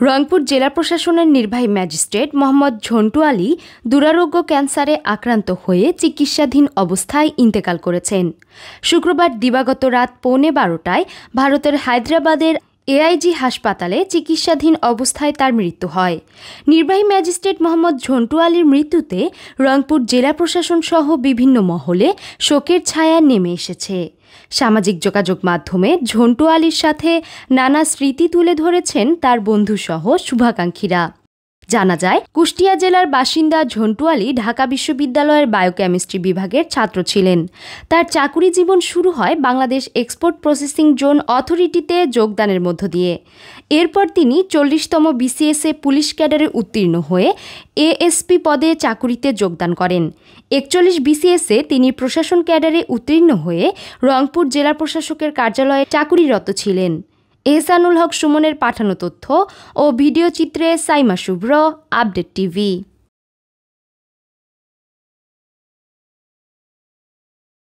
রংপুর জেলা প্রশাসনের নির্বাহী ম্যাজিস্ট্রেট মোহাম্মদ ঝন্টু আলী দুরারোগ্য ক্যান্সারে আক্রান্ত হয়ে চিকিৎসাধীন অবস্থায় ইন্তেকাল করেছেন। শুক্রবার দিবাগত রাত 12:15টায় ভারতের হায়দ্রাবাদের এআইজি হাসপাতালে চিকিৎসাধীন অবস্থায় তার মৃত্যু হয়। নির্বাহী ম্যাজিস্ট্রেট মোহাম্মদ ঝন্টু আলীর মৃত্যুতে রংপুর জেলা প্রশাসন সহ বিভিন্ন মহলে শোকের ছায়া নেমে এসেছে। সামাজিক যোগাযোগ মাধ্যমে ঝন্টু আলীর সাথে নানা স্মৃতি তুলে ধরেছেন তার বন্ধুসহ শুভাকাঙ্ক্ষীরা। জানা যায়, কুষ্টিয়া জেলার বাসিন্দা ঝন্টু আলী ঢাকা বিশ্ববিদ্যালয়ের বায়োকেমিস্ট্রি বিভাগের ছাত্র ছিলেন। তার চাকুরি জীবন শুরু হয় বাংলাদেশ এক্সপোর্ট প্রসেসিং জোন অথরিটিতে যোগদানের মধ্য দিয়ে। এরপর তিনি 40তম বিসিএসএ পুলিশ ক্যাডারে উত্তীর্ণ হয়ে এএসপি পদে চাকুরিতে যোগদান করেন। 41 বিসিএসে তিনি প্রশাসন ক্যাডারে উত্তীর্ণ হয়ে রংপুর জেলা প্রশাসকের কার্যালয়ে চাকুরিরত ছিলেন। এহসানুল হক সুমনের পাঠানো তথ্য ও ভিডিও চিত্রে সাইমা শুভ্র, আপডেট টিভি।